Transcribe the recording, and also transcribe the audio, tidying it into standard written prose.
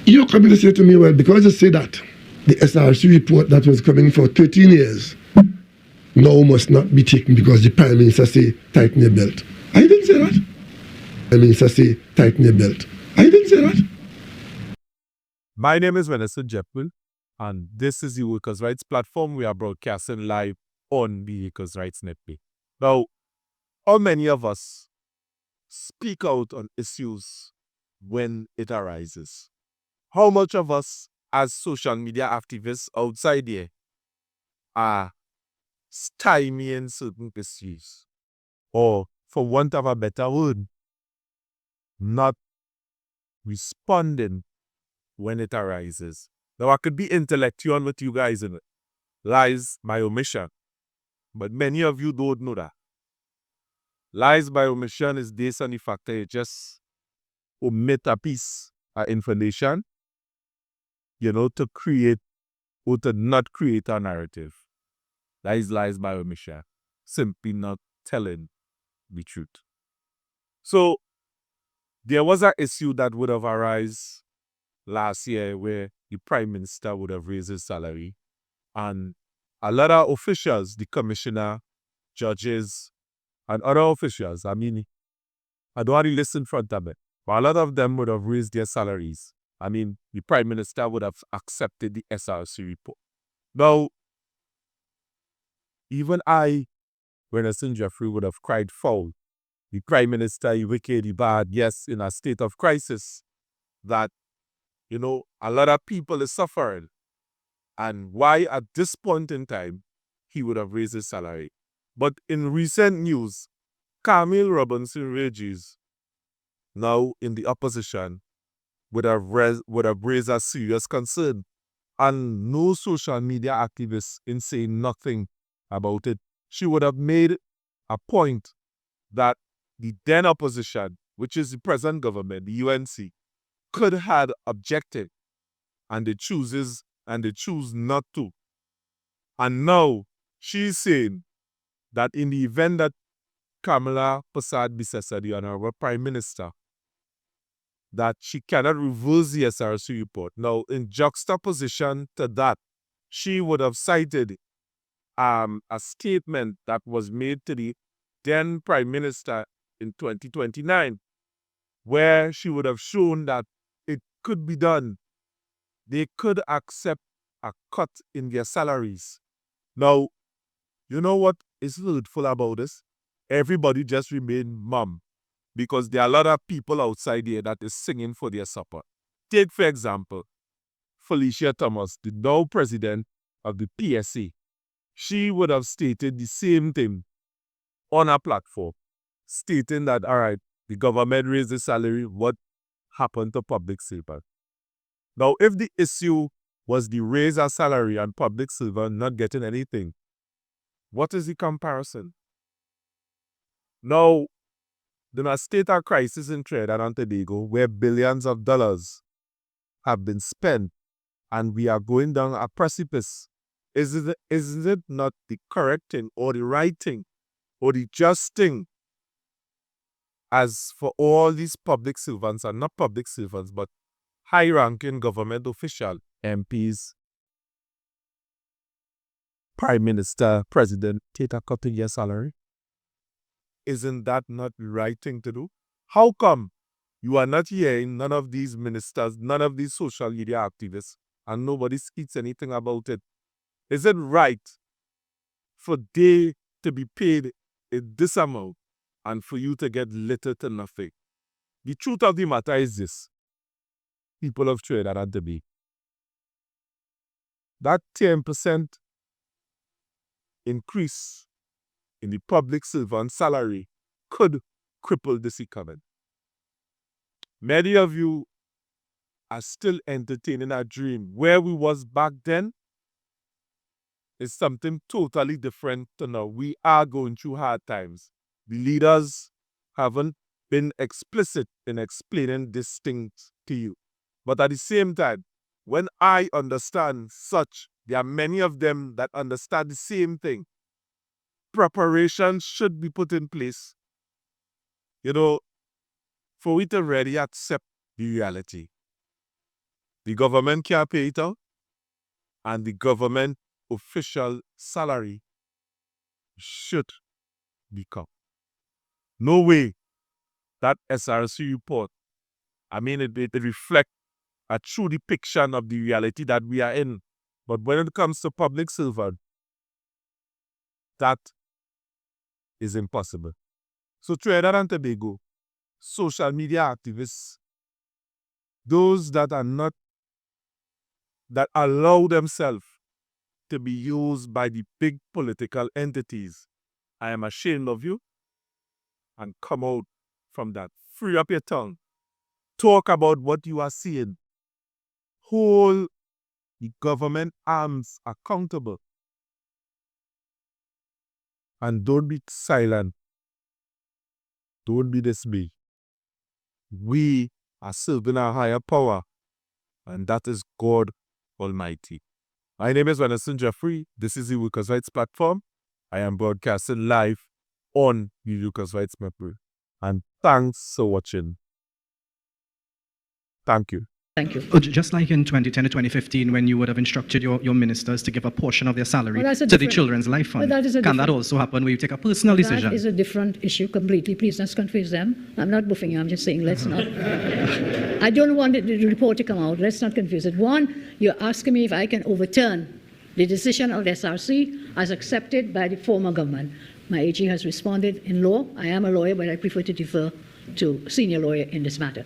You're coming to say to me, well, because you say that, the SRC report that was coming for 13 years now must not be taken because the Prime Minister say, tighten your belt. I didn't say that. Prime Minister say, tighten your belt. I didn't say that. My name is Innocence, and this is the Workers' Rights Platform. We are broadcasting live on the Workers' Rights Network. Now, how many of us speak out on issues when it arises? How much of us, as social media activists outside there, are stymieing certain issues? Or, for want of a better word, not responding when it arises? Now, I could be intellectual with you guys in it. Lies by omission. But many of you don't know that. Lies by omission is based on the fact that you just omit a piece of information, to create or to not create a narrative. That is lies by omission. Simply not telling the truth. So, there was an issue that would have arisen last year where the Prime Minister would have raised his salary. And a lot of officials, the commissioner, judges, and other officials, I don't want to list in front of it, but a lot of them would have raised their salaries. The Prime Minister would have accepted the SRC report. Now, even I, Renison Jeffrey, would have cried foul. The Prime Minister, he wicked, he bad, yes, in a state of crisis, that, a lot of people is suffering. And why at this point in time, he would have raised his salary. But in recent news, Camille Robinson Regis, now in the opposition, would have raised a serious concern. And no social media activist in saying nothing about it. She would have made a point that the then opposition, which is the present government, the UNC, could have objected, and they choose not to. And now she's saying that in the event that Kamala Persad-Bissessar, the Honorable Prime Minister, that she cannot reverse the SRC report. Now, in juxtaposition to that, she would have cited a statement that was made to the then Prime Minister in 2029, where she would have shown that it could be done. They could accept a cut in their salaries. Now, you know what is hurtful about this? Everybody just remain mum, because there are a lot of people outside here that is singing for their support. Take, for example, Felicia Thomas, the now president of the PSA. She would have stated the same thing on her platform, stating that, all right, the government raised the salary, what happened to public servants? Now, if the issue was the raise of salary and public servant not getting anything, what is the comparison? Now, in a state of crisis in Trinidad and Tobago, where billions of dollars have been spent and we are going down a precipice, isn't it not the correct thing or the right thing or the just thing, as for all these public servants, and not public servants, but high-ranking government officials, MPs, Prime Minister, President, take a cut in your salary? Isn't that not the right thing to do? How come you are not hearing none of these ministers, none of these social media activists, and nobody speaks anything about it? Is it right for they to be paid in this amount and for you to get little to nothing? The truth of the matter is this, people of Trinidad and Tobago, that 10% increase in the public servant salary could cripple this economy. Many of you are still entertaining a dream. Where we was back then is something totally different to now. We are going through hard times. The leaders haven't been explicit in explaining this thing to you. But at the same time, when I understand such, there are many of them that understand the same thing. Preparation should be put in place, for we to really accept the reality The government can't pay it out, and the government official salary should be cut. No way that SRC report, it reflects a true depiction of the reality that we are in. But when it comes to public servant, that is impossible. So Trinidad and Tobago, social media activists, those that allow themselves to be used by the big political entities, I am ashamed of you, and come out from that. Free up your tongue. Talk about what you are seeing. Hold the government arms accountable. And don't be silent. Don't be dismayed. We are serving a higher power, and that is God Almighty. My name is Innocence Jeffrey. This is the Workers' Rights Platform. I am broadcasting live on the Workers' Rights Network. And thanks for watching. Thank you. Thank you. Just like in 2010 to 2015, when you would have instructed your ministers to give a portion of their salary Well, to the Children's Life Fund, Well, that is a can that different- also happen where you take a personal decision? That is a different issue completely. Please let's confuse them. I'm not buffing you. I'm just saying let's not. I don't want the report to come out. Let's not confuse it. One, you're asking me if I can overturn the decision of the SRC as accepted by the former government. My AG has responded in law. I am a lawyer, but I prefer to defer to senior lawyer in this matter.